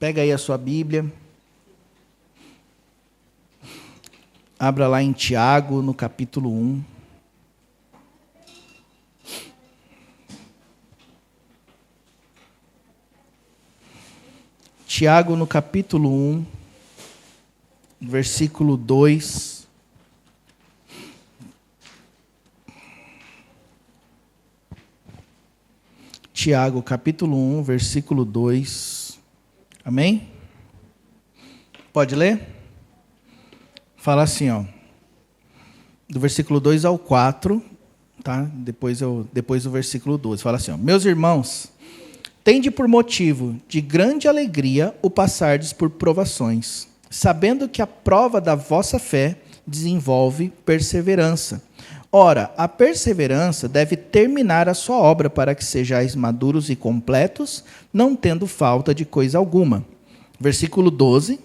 Pega aí a sua Bíblia. Abra lá em Tiago, no capítulo 1. Tiago, no capítulo 1, versículo 2. Tiago, capítulo 1, versículo 2. Amém? Pode ler? Fala assim, ó. Do versículo 2 ao 4, tá? Depois do versículo 12. Fala assim, ó. Meus irmãos, tende por motivo de grande alegria o passardes por provações, sabendo que a prova da vossa fé desenvolve perseverança. Ora, a perseverança deve terminar a sua obra para que sejais maduros e completos, não tendo falta de coisa alguma. Versículo 12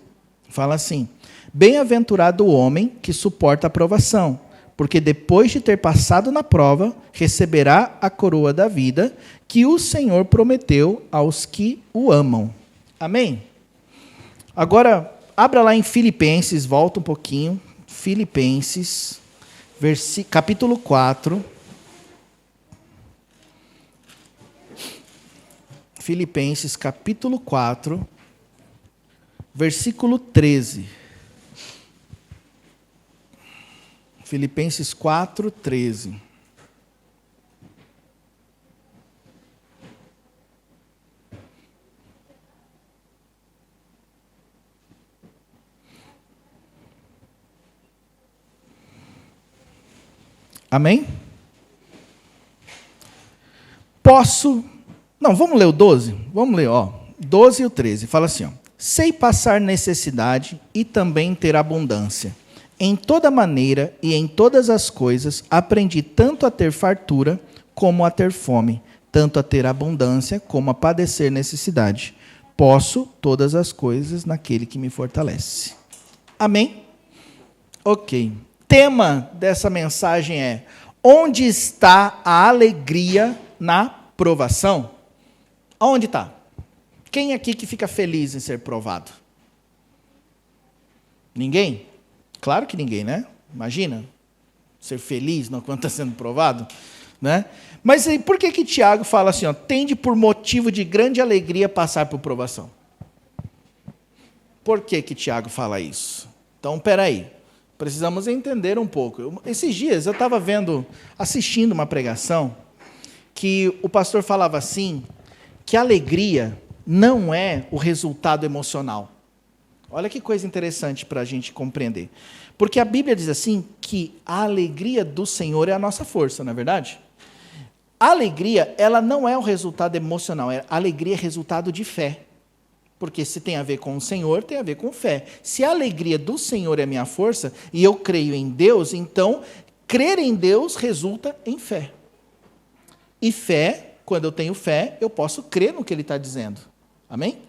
fala assim: bem-aventurado o homem que suporta a provação, porque depois de ter passado na prova, receberá a coroa da vida que o Senhor prometeu aos que o amam. Amém? Agora, abra lá em Filipenses, volta um pouquinho. Filipenses, capítulo 4. Filipenses, capítulo 4, versículo 13. Filipenses 4, 13. Amém? Não, vamos ler o 12? Vamos ler, ó. 12 e o 13. Fala assim, ó. Sei passar necessidade e também ter abundância. Em toda maneira e em todas as coisas, aprendi tanto a ter fartura como a ter fome, tanto a ter abundância como a padecer necessidade. Posso todas as coisas naquele que me fortalece. Amém? Ok. Tema dessa mensagem é: onde está a alegria na provação? Onde está? Quem aqui que fica feliz em ser provado? Ninguém? Claro que ninguém, né? Imagina, ser feliz quando está sendo provado, né? Mas aí, por que Tiago fala assim, ó, tende por motivo de grande alegria passar por provação? Por que Tiago fala isso? Então, peraí, precisamos entender um pouco. Esses dias eu estava assistindo uma pregação, que o pastor falava assim, que a alegria não é o resultado emocional. Olha que coisa interessante para a gente compreender. Porque a Bíblia diz assim que a alegria do Senhor é a nossa força, não é verdade? A alegria, ela não é o resultado emocional, a alegria é resultado de fé. Porque se tem a ver com o Senhor, tem a ver com fé. Se a alegria do Senhor é minha força, e eu creio em Deus, então, crer em Deus resulta em fé. E fé, quando eu tenho fé, eu posso crer no que Ele está dizendo. Amém?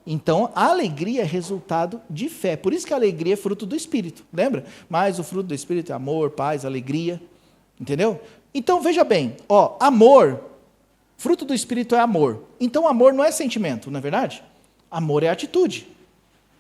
Então, a alegria é resultado de fé. Por isso que a alegria é fruto do Espírito. Lembra? Mas o fruto do Espírito é amor, paz, alegria. Entendeu? Então, veja bem. Ó, amor, fruto do Espírito é amor. Então, amor não é sentimento, não é verdade? Amor é atitude.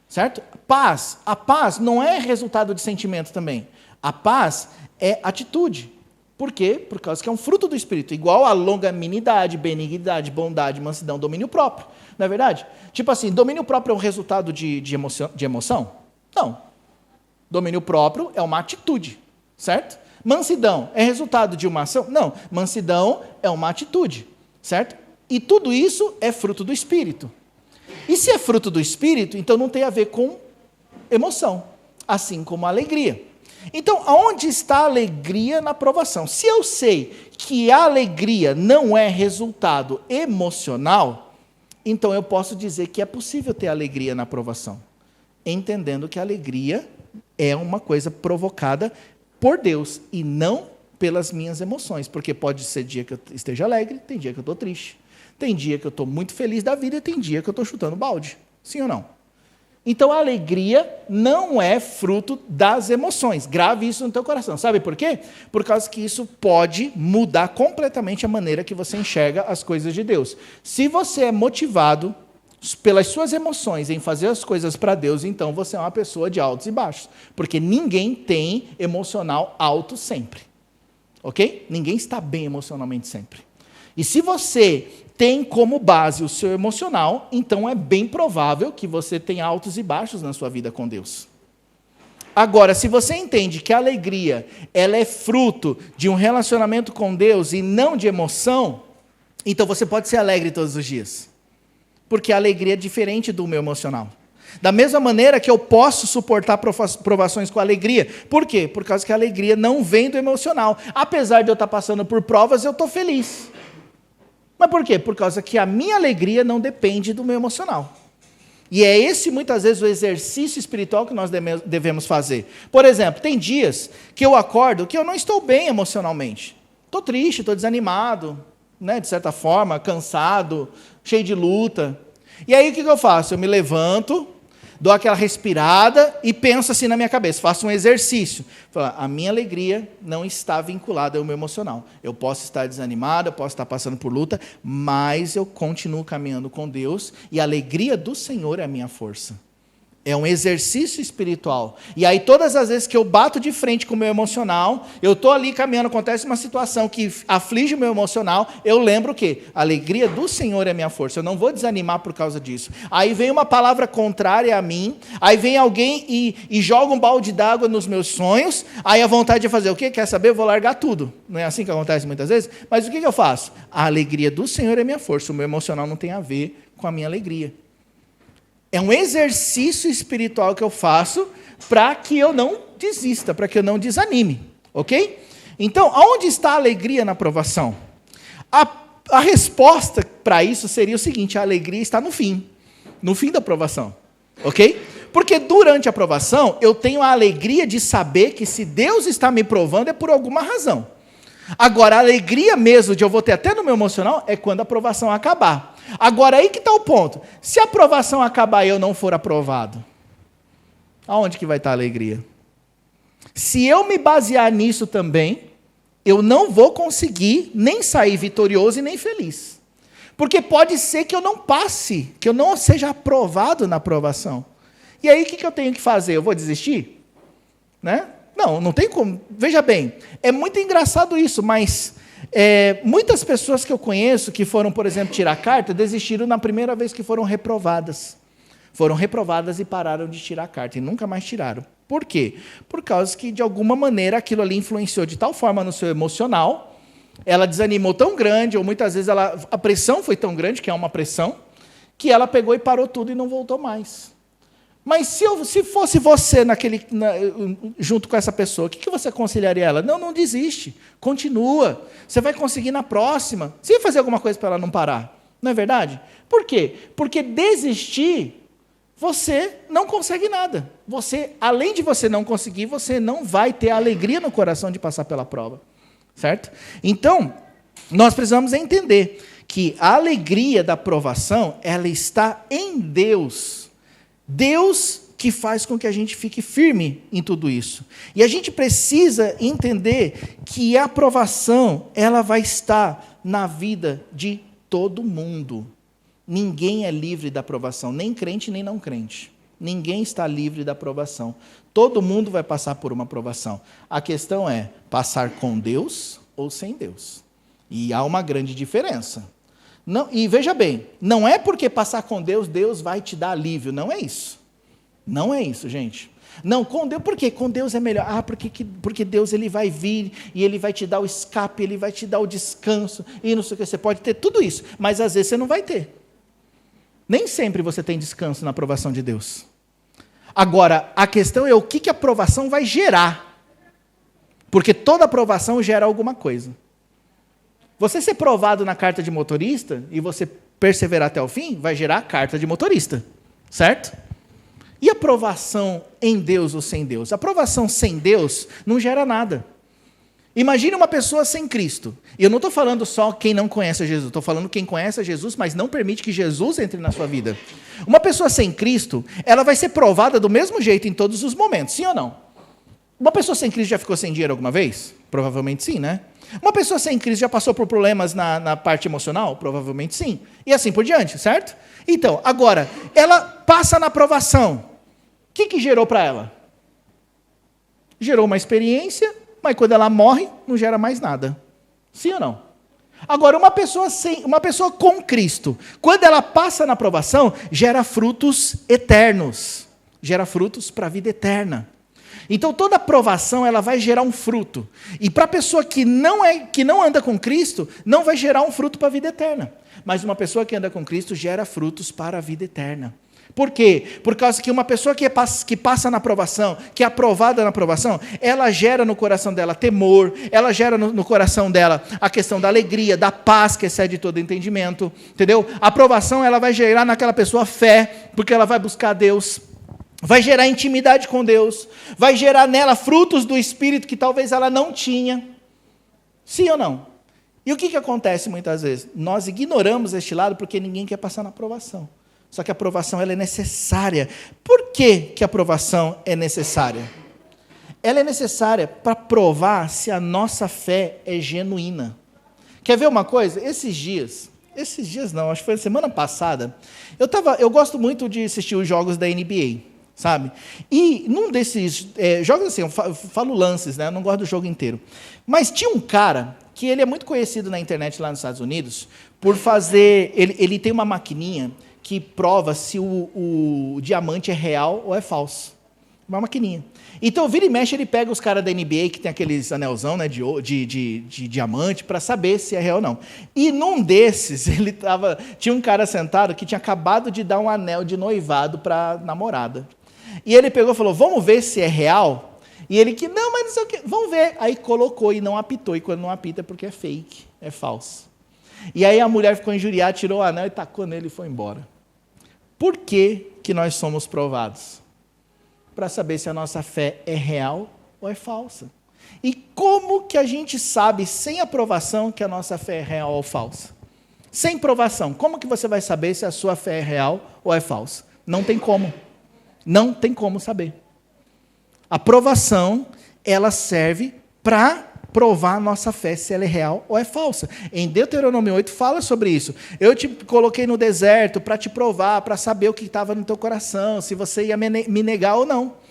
Certo? Paz. A paz não é resultado de sentimento também. A paz é atitude. Por quê? Por causa que é um fruto do Espírito, igual a longanimidade, benignidade, bondade, mansidão, domínio próprio. Não é verdade? Tipo assim, domínio próprio é um resultado de emoção? Não. Domínio próprio é uma atitude, certo? Mansidão é resultado de uma ação? Não. Mansidão é uma atitude, certo? E tudo isso é fruto do Espírito. E se é fruto do Espírito, então não tem a ver com emoção, assim como a alegria. Então, aonde está a alegria na provação? Se eu sei que a alegria não é resultado emocional, então eu posso dizer que é possível ter alegria na provação, entendendo que a alegria é uma coisa provocada por Deus e não pelas minhas emoções, porque pode ser dia que eu esteja alegre, tem dia que eu estou triste, tem dia que eu estou muito feliz da vida e tem dia que eu estou chutando balde. Sim ou não? Então, a alegria não é fruto das emoções. Grave isso no teu coração. Sabe por quê? Por causa que isso pode mudar completamente a maneira que você enxerga as coisas de Deus. Se você é motivado pelas suas emoções em fazer as coisas para Deus, então você é uma pessoa de altos e baixos. Porque ninguém tem emocional alto sempre. Ok? Ninguém está bem emocionalmente sempre. E se você tem como base o seu emocional, então é bem provável que você tenha altos e baixos na sua vida com Deus. Agora, se você entende que a alegria ela é fruto de um relacionamento com Deus e não de emoção, então você pode ser alegre todos os dias. Porque a alegria é diferente do meu emocional. Da mesma maneira que eu posso suportar provações com alegria. Por quê? Por causa que a alegria não vem do emocional. Apesar de eu estar passando por provas, eu estou feliz. Mas por quê? Por causa que a minha alegria não depende do meu emocional. E é esse, muitas vezes, o exercício espiritual que nós devemos fazer. Por exemplo, tem dias que eu acordo que eu não estou bem emocionalmente. Estou triste, estou desanimado, né, de certa forma, cansado, cheio de luta. E aí o que eu faço? Eu me levanto, dou aquela respirada e penso assim na minha cabeça, faço um exercício. A minha alegria não está vinculada ao meu emocional. Eu posso estar desanimado, eu posso estar passando por luta, mas eu continuo caminhando com Deus e a alegria do Senhor é a minha força. É um exercício espiritual. E aí, todas as vezes que eu bato de frente com o meu emocional, eu estou ali caminhando, acontece uma situação que aflige o meu emocional, eu lembro o quê? A alegria do Senhor é a minha força. Eu não vou desanimar por causa disso. Aí vem uma palavra contrária a mim, aí vem alguém e joga um balde d'água nos meus sonhos, aí a vontade de fazer o quê? Quer saber? Eu vou largar tudo. Não é assim que acontece muitas vezes? Mas o que eu faço? A alegria do Senhor é a minha força. O meu emocional não tem a ver com a minha alegria. É um exercício espiritual que eu faço para que eu não desista, para que eu não desanime, ok? Então, aonde está a alegria na provação? A resposta para isso seria o seguinte: a alegria está no fim da provação, ok? Porque durante a provação, eu tenho a alegria de saber que se Deus está me provando é por alguma razão. Agora, a alegria mesmo de eu vou ter até no meu emocional é quando a provação acabar. Agora, aí que está o ponto. Se a aprovação acabar e eu não for aprovado, aonde que vai estar a alegria? Se eu me basear nisso também, eu não vou conseguir nem sair vitorioso e nem feliz. Porque pode ser que eu não passe, que eu não seja aprovado na aprovação. E aí, o que eu tenho que fazer? Eu vou desistir? Né? Não tem como. Veja bem, é muito engraçado isso, mas muitas pessoas que eu conheço que foram, por exemplo, tirar carta, desistiram na primeira vez que foram reprovadas. Foram reprovadas e pararam de tirar carta, e nunca mais tiraram. Por quê? Por causa que, de alguma maneira, aquilo ali influenciou de tal forma no seu emocional, ela desanimou tão grande, ou muitas vezes a pressão foi tão grande, que é uma pressão, que ela pegou e parou tudo e não voltou mais. Mas se fosse você junto com essa pessoa, o que você aconselharia ela? Não desiste, continua, você vai conseguir na próxima. Você vai fazer alguma coisa para ela não parar, não é verdade? Por quê? Porque desistir, você não consegue nada. Além de você não conseguir, você não vai ter alegria no coração de passar pela prova, certo? Então, nós precisamos entender que a alegria da provação, ela está em Deus. Deus que faz com que a gente fique firme em tudo isso. E a gente precisa entender que a aprovação, ela vai estar na vida de todo mundo. Ninguém é livre da aprovação, nem crente nem não crente. Ninguém está livre da aprovação. Todo mundo vai passar por uma aprovação. A questão é passar com Deus ou sem Deus. E há uma grande diferença. Não, e veja bem, não é porque passar com Deus, Deus vai te dar alívio. Não é isso. Não é isso, gente. Não, com Deus, por quê? Com Deus é melhor. Porque Deus ele vai vir e ele vai te dar o escape, ele vai te dar o descanso, e não sei o que, você pode ter tudo isso, mas às vezes você não vai ter. Nem sempre você tem descanso na aprovação de Deus. Agora, a questão é o que a aprovação vai gerar. Porque toda aprovação gera alguma coisa. Você ser provado na carta de motorista e você perseverar até o fim, vai gerar a carta de motorista, certo? E a aprovação em Deus ou sem Deus? A aprovação sem Deus não gera nada. Imagine uma pessoa sem Cristo. E eu não estou falando só quem não conhece Jesus, estou falando quem conhece Jesus, mas não permite que Jesus entre na sua vida. Uma pessoa sem Cristo, ela vai ser provada do mesmo jeito em todos os momentos, sim ou não? Uma pessoa sem Cristo já ficou sem dinheiro alguma vez? Provavelmente sim, né? Uma pessoa sem Cristo já passou por problemas na parte emocional? Provavelmente sim. E assim por diante, certo? Então, agora, ela passa na provação. O que gerou para ela? Gerou uma experiência, mas quando ela morre, não gera mais nada. Sim ou não? Agora, uma pessoa com Cristo, quando ela passa na provação, gera frutos eternos. Gera frutos para a vida eterna. Então, toda provação, ela vai gerar um fruto. E para a pessoa que não anda com Cristo, não vai gerar um fruto para a vida eterna. Mas uma pessoa que anda com Cristo gera frutos para a vida eterna. Por quê? Por causa que uma pessoa que passa na provação, que é aprovada na provação, ela gera no coração dela temor, ela gera no coração dela a questão da alegria, da paz que excede todo entendimento, entendeu? A aprovação, ela vai gerar naquela pessoa fé, porque ela vai buscar Deus, vai gerar intimidade com Deus, vai gerar nela frutos do Espírito que talvez ela não tinha. Sim ou não? E o que acontece muitas vezes? Nós ignoramos este lado porque ninguém quer passar na aprovação. Só que a aprovação ela é necessária. Por que a aprovação é necessária? Ela é necessária para provar se a nossa fé é genuína. Quer ver uma coisa? Esses dias não, acho que foi semana passada, eu gosto muito de assistir os jogos da NBA, sabe? E num desses jogos assim, eu falo lances, né? Eu não gosto do jogo inteiro. Mas tinha um cara que ele é muito conhecido na internet lá nos Estados Unidos por fazer, ele tem uma maquininha que prova se o diamante é real ou é falso. Uma maquininha. Então, vira e mexe, ele pega os caras da NBA, que tem aqueles anelzão, né, de diamante, para saber se é real ou não. E num desses, tinha um cara sentado que tinha acabado de dar um anel de noivado para a namorada. E ele pegou e falou, vamos ver se é real? E ele que, não, mas não sei o quê, vamos ver. Aí colocou e não apitou. E quando não apita é porque é fake, é falso. E aí a mulher ficou injuriada, tirou o anel e tacou nele e foi embora. Por que nós somos provados? Para saber se a nossa fé é real ou é falsa. E como que a gente sabe, sem aprovação, que a nossa fé é real ou falsa? Sem provação, como que você vai saber se a sua fé é real ou é falsa? Não tem como. Não tem como saber. A provação, ela serve para provar a nossa fé, se ela é real ou é falsa. Em Deuteronômio 8 fala sobre isso. Eu te coloquei no deserto para te provar, para saber o que estava no teu coração, se você ia me negar ou não.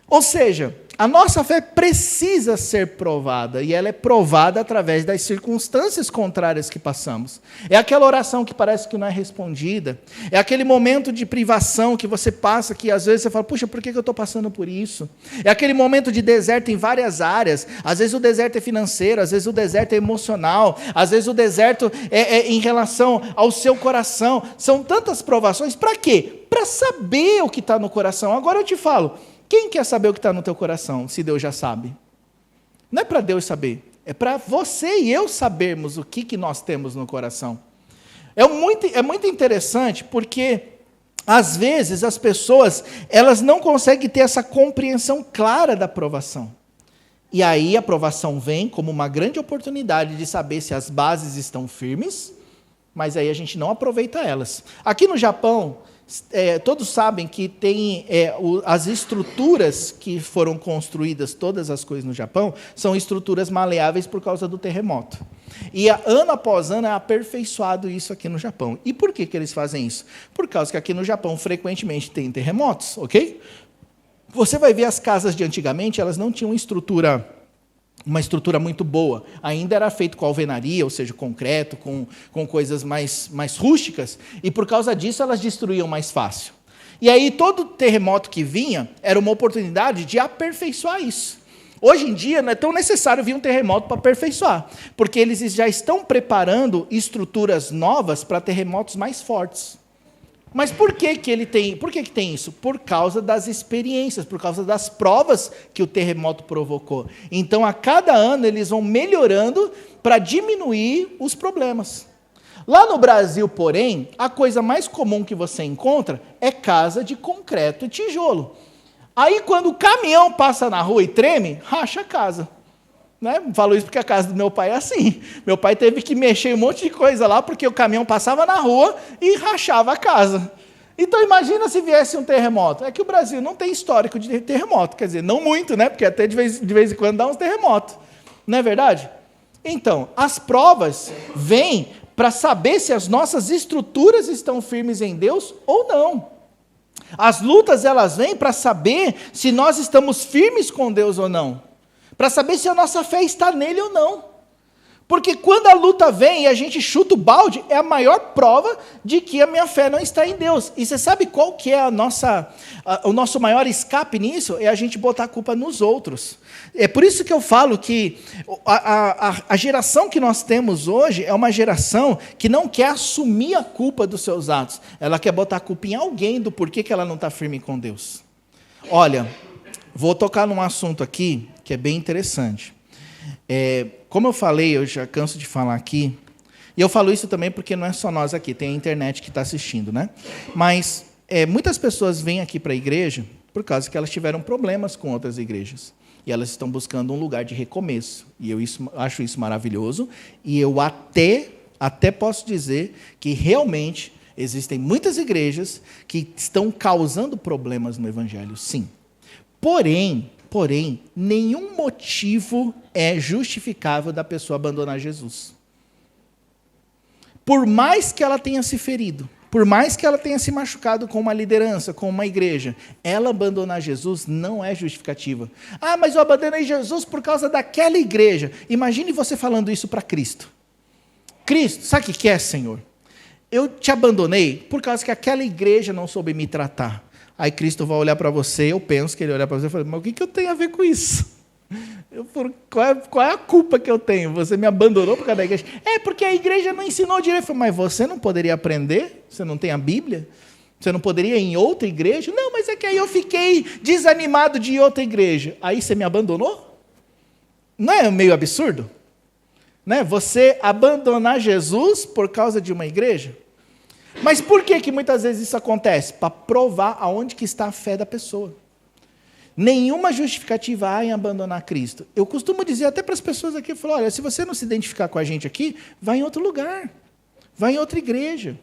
Ou seja, a nossa fé precisa ser provada, e ela é provada através das circunstâncias contrárias que passamos. É aquela oração que parece que não é respondida, é aquele momento de privação que você passa, que às vezes você fala, puxa, por que eu estou passando por isso? É aquele momento de deserto em várias áreas, às vezes o deserto é financeiro, às vezes o deserto é emocional, às vezes o deserto é em relação ao seu coração. São tantas provações, para quê? Para saber o que está no coração. Agora eu te falo, quem quer saber o que está no teu coração, se Deus já sabe? Não é para Deus saber, é para você e eu sabermos o que nós temos no coração. É muito interessante, porque, às vezes, as pessoas elas não conseguem ter essa compreensão clara da provação. E aí a provação vem como uma grande oportunidade de saber se as bases estão firmes, mas aí a gente não aproveita elas. Aqui no Japão, todos sabem que tem as estruturas que foram construídas, todas as coisas no Japão, são estruturas maleáveis por causa do terremoto. E ano após ano é aperfeiçoado isso aqui no Japão. E por que eles fazem isso? Por causa que aqui no Japão frequentemente tem terremotos, ok? Você vai ver as casas de antigamente, elas não tinham uma estrutura muito boa. Ainda era feito com alvenaria, ou seja, concreto, com coisas mais rústicas, e por causa disso elas destruíam mais fácil. E aí todo terremoto que vinha era uma oportunidade de aperfeiçoar isso. Hoje em dia não é tão necessário vir um terremoto para aperfeiçoar, porque eles já estão preparando estruturas novas para terremotos mais fortes. Mas por que tem isso? Por causa das experiências, por causa das provas que o terremoto provocou. Então, a cada ano, eles vão melhorando para diminuir os problemas. Lá no Brasil, porém, a coisa mais comum que você encontra é casa de concreto e tijolo. Aí, quando o caminhão passa na rua e treme, racha a casa. Né? Falo isso porque a casa do meu pai é assim. Meu pai teve que mexer um monte de coisa lá, porque o caminhão passava na rua e rachava a casa. Então imagina se viesse um terremoto. É que o Brasil não tem histórico de terremoto, quer dizer, não muito, né? Porque até de vez em quando dá uns terremotos. Não é verdade? Então, as provas vêm para saber se as nossas estruturas estão firmes em Deus ou não. As lutas, elas vêm para saber se nós estamos firmes com Deus ou não. Para saber se a nossa fé está nele ou não. Porque quando a luta vem e a gente chuta o balde, é a maior prova de que a minha fé não está em Deus. E você sabe qual que é o nosso maior escape nisso? É a gente botar a culpa nos outros. É por isso que eu falo que a geração que nós temos hoje é uma geração que não quer assumir a culpa dos seus atos. Ela quer botar a culpa em alguém do porquê que ela não está firme com Deus. Olha, vou tocar num assunto aqui que é bem interessante. Como eu falei, eu já canso de falar aqui, e eu falo isso também porque não é só nós aqui, tem a internet que está assistindo, né? Mas muitas pessoas vêm aqui para a igreja por causa que elas tiveram problemas com outras igrejas, e elas estão buscando um lugar de recomeço, e eu acho isso maravilhoso, e eu até posso dizer que realmente existem muitas igrejas que estão causando problemas no evangelho, sim. Porém, nenhum motivo é justificável da pessoa abandonar Jesus. Por mais que ela tenha se ferido, por mais que ela tenha se machucado com uma liderança, com uma igreja, ela abandonar Jesus não é justificativa. Ah, mas eu abandonei Jesus por causa daquela igreja. Imagine você falando isso para Cristo. Cristo, sabe o que é, Senhor? Eu te abandonei por causa que aquela igreja não soube me tratar. Aí Cristo vai olhar para você, eu penso que ele olhar para você e fala, mas o que eu tenho a ver com isso? Qual é a culpa que eu tenho? Você me abandonou por causa da igreja? Porque a igreja não ensinou direito. Eu falo, mas você não poderia aprender? Você não tem a Bíblia? Você não poderia ir em outra igreja? Não, mas é que aí eu fiquei desanimado de ir em outra igreja. Aí você me abandonou? Não é meio absurdo? Né? Você abandonar Jesus por causa de uma igreja? Mas por que muitas vezes isso acontece? Para provar aonde que está a fé da pessoa. Nenhuma justificativa há em abandonar Cristo. Eu costumo dizer até para as pessoas aqui, eu falo, olha, se você não se identificar com a gente aqui, vai em outro lugar. Vai em outra igreja.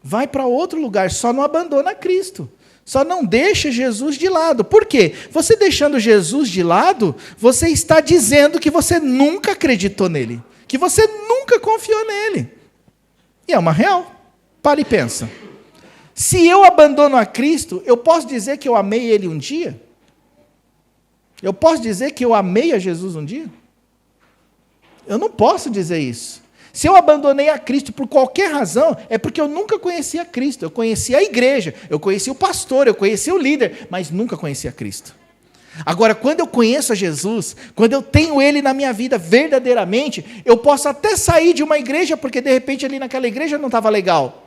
Vai para outro lugar, só não abandona Cristo. Só não deixa Jesus de lado. Por quê? Você deixando Jesus de lado, você está dizendo que você nunca acreditou nele. Que você nunca confiou nele. E é uma real. Para e pensa. Se eu abandono a Cristo, eu posso dizer que eu amei Ele um dia? Eu posso dizer que eu amei a Jesus um dia? Eu não posso dizer isso. Se eu abandonei a Cristo por qualquer razão, é porque eu nunca conhecia Cristo. Eu conhecia a igreja, eu conhecia o pastor, eu conhecia o líder, mas nunca conhecia Cristo. Agora, quando eu conheço a Jesus, quando eu tenho Ele na minha vida verdadeiramente, eu posso até sair de uma igreja, porque de repente ali naquela igreja não estava legal.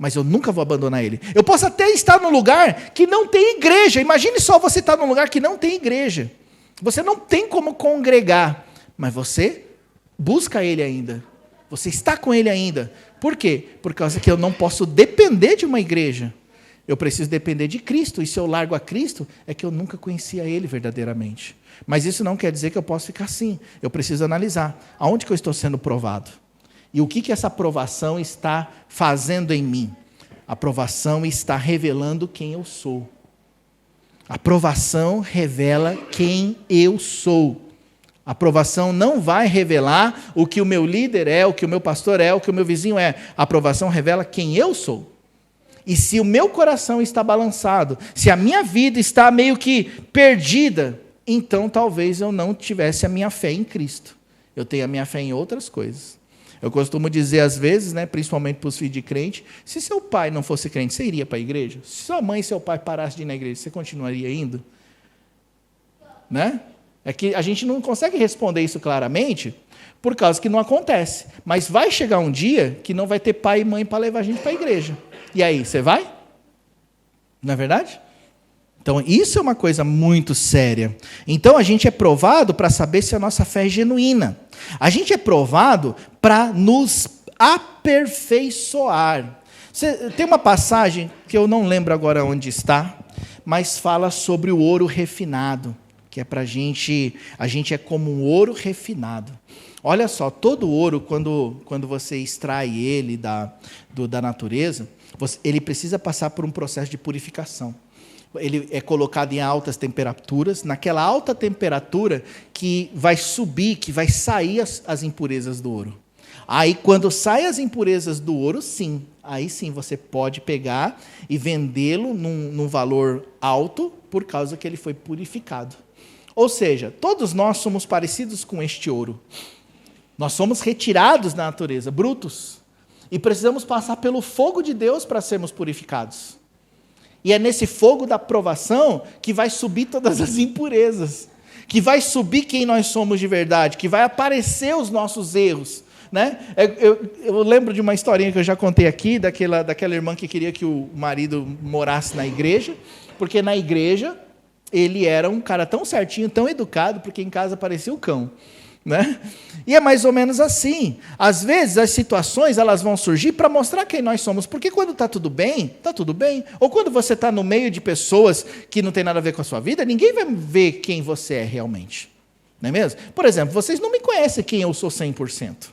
Mas eu nunca vou abandonar Ele. Eu posso até estar num lugar que não tem igreja. Imagine só você estar num lugar que não tem igreja. Você não tem como congregar, mas você busca Ele ainda. Você está com Ele ainda. Por quê? Por causa que eu não posso depender de uma igreja. Eu preciso depender de Cristo. E se eu largo a Cristo, é que eu nunca conhecia Ele verdadeiramente. Mas isso não quer dizer que eu posso ficar assim. Eu preciso analisar aonde que eu estou sendo provado. E o que essa provação está fazendo em mim? A provação está revelando quem eu sou. A provação revela quem eu sou. A provação não vai revelar o que o meu líder é, o que o meu pastor é, o que o meu vizinho é. A provação revela quem eu sou. E se o meu coração está balançado, se a minha vida está meio que perdida, então talvez eu não tivesse a minha fé em Cristo. Eu tenho a minha fé em outras coisas. Eu costumo dizer às vezes, né, principalmente para os filhos de crente, se seu pai não fosse crente, você iria para a igreja? Se sua mãe e seu pai parassem de ir na igreja, você continuaria indo? Né? É que a gente não consegue responder isso claramente, por causa que não acontece. Mas vai chegar um dia que não vai ter pai e mãe para levar a gente para a igreja. E aí, você vai? Não é verdade? Então, isso é uma coisa muito séria. Então, a gente é provado para saber se a nossa fé é genuína. A gente é provado para nos aperfeiçoar. Tem uma passagem que eu não lembro agora onde está, mas fala sobre o ouro refinado, que é para a gente é como um ouro refinado. Olha só, todo ouro, quando você extrai ele da natureza, Ele precisa passar por um processo de purificação. Ele é colocado em altas temperaturas, naquela alta temperatura que vai subir, que vai sair as impurezas do ouro. Aí, quando saem as impurezas do ouro, sim, aí sim você pode pegar e vendê-lo num valor alto, por causa que ele foi purificado. Ou seja, todos nós somos parecidos com este ouro. Nós somos retirados da natureza, brutos, e precisamos passar pelo fogo de Deus para sermos purificados. E é nesse fogo da provação que vai subir todas as impurezas, que vai subir quem nós somos de verdade, que vai aparecer os nossos erros. Né? Eu lembro de uma historinha que eu já contei aqui, daquela irmã que queria que o marido morasse na igreja, porque na igreja ele era um cara tão certinho, tão educado, porque em casa parecia o cão. Né? E é mais ou menos assim. Às vezes as situações elas vão surgir para mostrar quem nós somos, porque quando está tudo bem, ou quando você está no meio de pessoas que não tem nada a ver com a sua vida, ninguém vai ver quem você é realmente. Não é mesmo? Por exemplo, vocês não me conhecem quem eu sou 100%.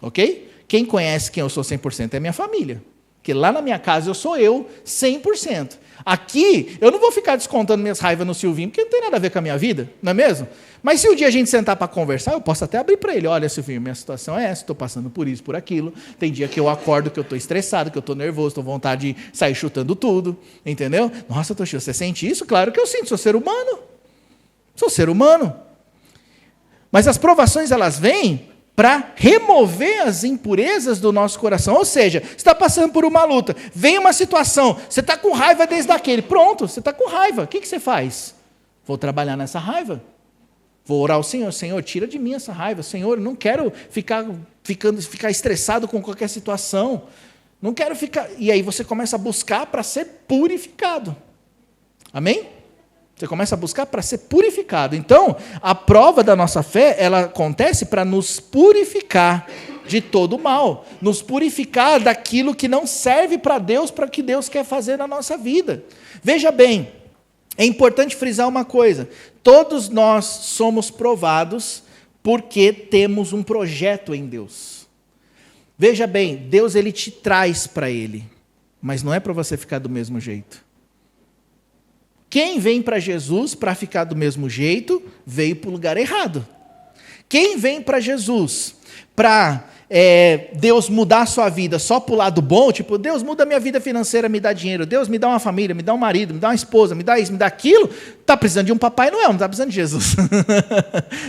Ok? Quem conhece quem eu sou 100% é minha família. Porque lá na minha casa eu sou eu 100%. Aqui, eu não vou ficar descontando minhas raivas no Silvinho, porque não tem nada a ver com a minha vida, não é mesmo? Mas se um dia a gente sentar para conversar, eu posso até abrir para ele. Olha, Silvinho, minha situação é essa, estou passando por isso, por aquilo. Tem dia que eu acordo que eu estou estressado, que eu estou nervoso, estou com vontade de sair chutando tudo. Entendeu? Nossa, Toshio, você sente isso? Claro que eu sinto, sou ser humano. Sou ser humano. Mas as provações, elas vêm para remover as impurezas do nosso coração. Ou seja, você está passando por uma luta, vem uma situação, você está com raiva desde aquele, pronto, você está com raiva, o que você faz? Vou trabalhar nessa raiva, vou orar ao Senhor, Senhor, tira de mim essa raiva, Senhor, não quero ficar estressado com qualquer situação, não quero ficar... E aí você começa a buscar para ser purificado, amém? Você começa a buscar para ser purificado. Então, a prova da nossa fé, ela acontece para nos purificar de todo o mal. Nos purificar daquilo que não serve para Deus, para o que Deus quer fazer na nossa vida. Veja bem, é importante frisar uma coisa. Todos nós somos provados porque temos um projeto em Deus. Veja bem, Deus ele te traz para Ele, mas não é para você ficar do mesmo jeito. Quem vem para Jesus para ficar do mesmo jeito, veio para o lugar errado. Quem vem para Jesus para Deus mudar a sua vida só para o lado bom, tipo, Deus muda a minha vida financeira, me dá dinheiro, Deus me dá uma família, me dá um marido, me dá uma esposa, me dá isso, me dá aquilo, está precisando de um Papai Noel, não está precisando de Jesus.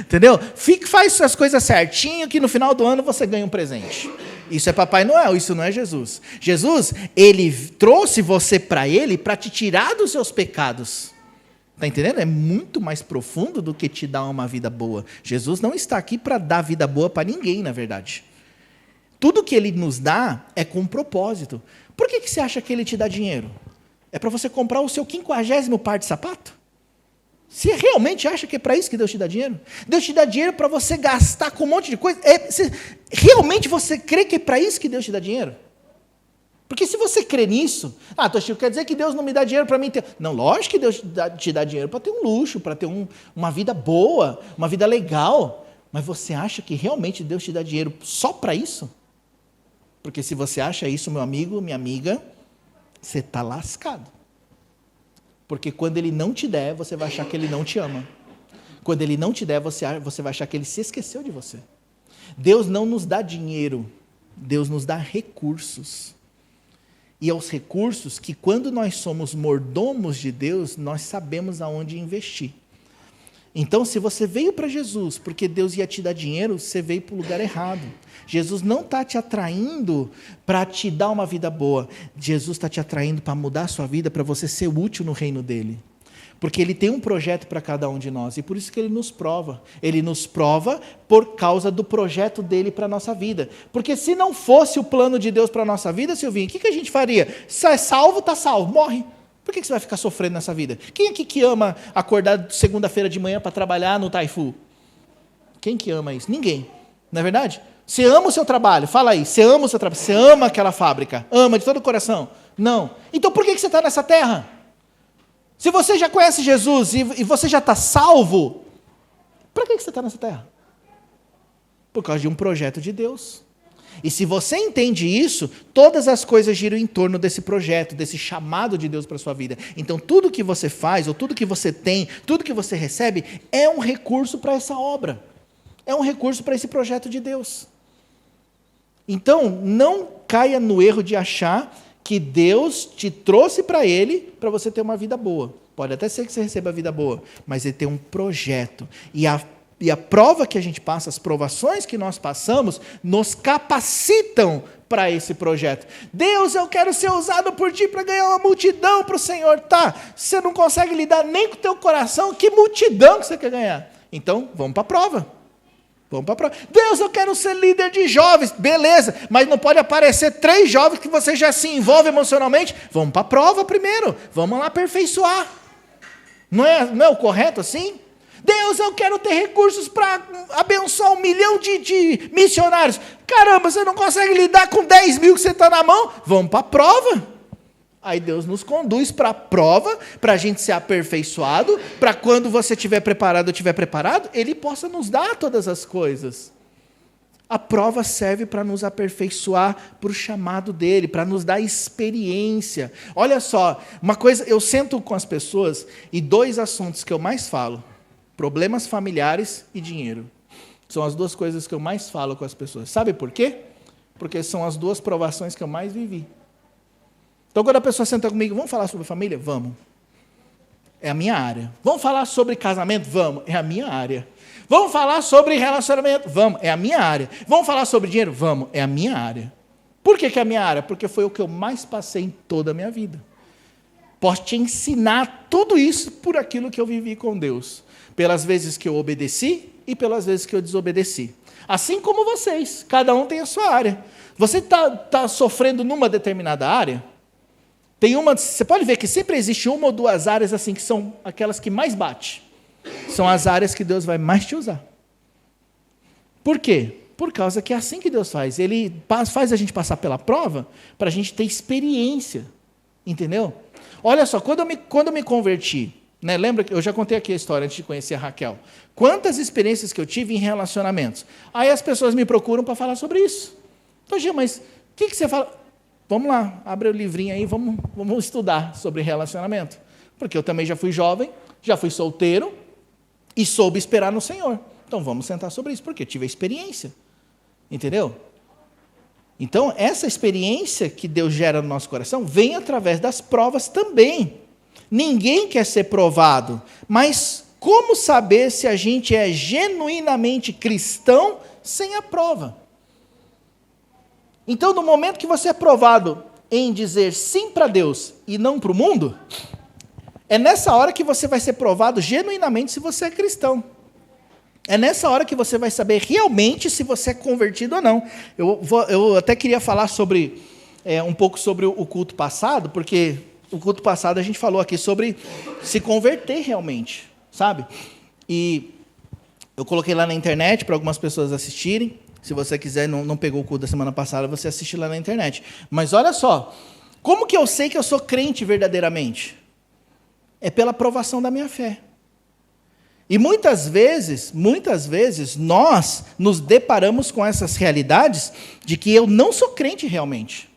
Entendeu? Faz as coisas certinho que no final do ano você ganha um presente. Isso é Papai Noel, isso não é Jesus. Jesus, ele trouxe você para ele para te tirar dos seus pecados. Está entendendo? É muito mais profundo do que te dar uma vida boa. Jesus não está aqui para dar vida boa para ninguém, na verdade. Tudo que ele nos dá é com um propósito. Por que você acha que ele te dá dinheiro? É para você comprar o seu 50º par de sapato? Você realmente acha que é para isso que Deus te dá dinheiro? Deus te dá dinheiro para você gastar com um monte de coisa? Realmente você crê que é para isso que Deus te dá dinheiro? Porque se você crê nisso, Toshio, quer dizer que Deus não me dá dinheiro para mim ter... Não, lógico que Deus te dá dinheiro para ter um luxo, para ter uma vida boa, uma vida legal. Mas você acha que realmente Deus te dá dinheiro só para isso? Porque se você acha isso, meu amigo, minha amiga, você está lascado. Porque quando ele não te der, você vai achar que ele não te ama. Quando ele não te der, você vai achar que ele se esqueceu de você. Deus não nos dá dinheiro, Deus nos dá recursos. E aos recursos que, quando nós somos mordomos de Deus, nós sabemos aonde investir. Então, se você veio para Jesus porque Deus ia te dar dinheiro, você veio para o lugar errado. Jesus não está te atraindo para te dar uma vida boa. Jesus está te atraindo para mudar a sua vida, para você ser útil no reino dele. Porque ele tem um projeto para cada um de nós, e por isso que ele nos prova. Ele nos prova por causa do projeto dele para a nossa vida. Porque se não fosse o plano de Deus para a nossa vida, Silvinho, o que a gente faria? Se é salvo, está salvo, morre. Por que você vai ficar sofrendo nessa vida? Quem aqui que ama acordar segunda-feira de manhã para trabalhar no Taifu? Quem que ama isso? Ninguém. Não é verdade? Você ama o seu trabalho, fala aí. Você ama o seu trabalho, você ama aquela fábrica, ama de todo o coração. Não. Então por que você está nessa terra? Se você já conhece Jesus e você já está salvo, para que você está nessa terra? Por causa de um projeto de Deus. E se você entende isso, todas as coisas giram em torno desse projeto, desse chamado de Deus para a sua vida. Então, tudo que você faz, ou tudo que você tem, tudo que você recebe, é um recurso para essa obra. É um recurso para esse projeto de Deus. Então, não caia no erro de achar que Deus te trouxe para Ele para você ter uma vida boa. Pode até ser que você receba a vida boa, mas Ele tem um projeto. E a prova que a gente passa, as provações que nós passamos, nos capacitam para esse projeto. Deus, eu quero ser usado por Ti para ganhar uma multidão para o Senhor. Tá, você não consegue lidar nem com o teu coração, que multidão que você quer ganhar? Então, vamos para a prova. Vamos para a prova. Deus, eu quero ser líder de jovens. Beleza, mas não pode aparecer 3 jovens que você já se envolve emocionalmente. Vamos para a prova primeiro. Vamos lá aperfeiçoar. Não é o correto assim? Deus, eu quero ter recursos para abençoar 1 milhão de missionários. Caramba, você não consegue lidar com 10 mil que você está na mão? Vamos para a prova. Aí Deus nos conduz para a prova, para a gente ser aperfeiçoado, para quando você estiver preparado, Ele possa nos dar todas as coisas. A prova serve para nos aperfeiçoar para o chamado dEle, para nos dar experiência. Olha só, uma coisa, eu sento com as pessoas e 2 assuntos que eu mais falo: problemas familiares e dinheiro. São as 2 coisas que eu mais falo com as pessoas. Sabe por quê? Porque são as 2 provações que eu mais vivi. Então, quando a pessoa senta comigo, vamos falar sobre família? Vamos. É a minha área. Vamos falar sobre casamento? Vamos. É a minha área. Vamos falar sobre relacionamento? Vamos. É a minha área. Vamos falar sobre dinheiro? Vamos. É a minha área. Por que é a minha área? Porque foi o que eu mais passei em toda a minha vida. Posso te ensinar tudo isso por aquilo que eu vivi com Deus. Pelas vezes que eu obedeci e pelas vezes que eu desobedeci. Assim como vocês. Cada um tem a sua área. Você está sofrendo numa determinada área? Você pode ver que sempre existe 1 ou 2 áreas assim que são aquelas que mais bate. São as áreas que Deus vai mais te usar. Por quê? Por causa que é assim que Deus faz. Ele faz a gente passar pela prova para a gente ter experiência. Entendeu? Olha só, quando eu me converti, né, lembra que eu já contei aqui a história antes de conhecer a Raquel. Quantas experiências que eu tive em relacionamentos. Aí as pessoas me procuram para falar sobre isso. Então, Gil, mas o que você fala? Vamos lá, abre o livrinho aí, vamos estudar sobre relacionamento. Porque eu também já fui jovem, já fui solteiro e soube esperar no Senhor. Então vamos sentar sobre isso, porque eu tive a experiência. Entendeu? Então, essa experiência que Deus gera no nosso coração vem através das provas também. Ninguém quer ser provado, mas como saber se a gente é genuinamente cristão sem a prova? Então, no momento que você é provado em dizer sim para Deus e não para o mundo, é nessa hora que você vai ser provado genuinamente se você é cristão. É nessa hora que você vai saber realmente se você é convertido ou não. Eu até queria falar um pouco sobre o culto passado, porque o culto passado a gente falou aqui sobre se converter realmente, sabe? E eu coloquei lá na internet para algumas pessoas assistirem. Se você quiser, não pegou o culto da semana passada, você assiste lá na internet. Mas olha só, como que eu sei que eu sou crente verdadeiramente? É pela provação da minha fé. E muitas vezes, nós nos deparamos com essas realidades de que eu não sou crente realmente.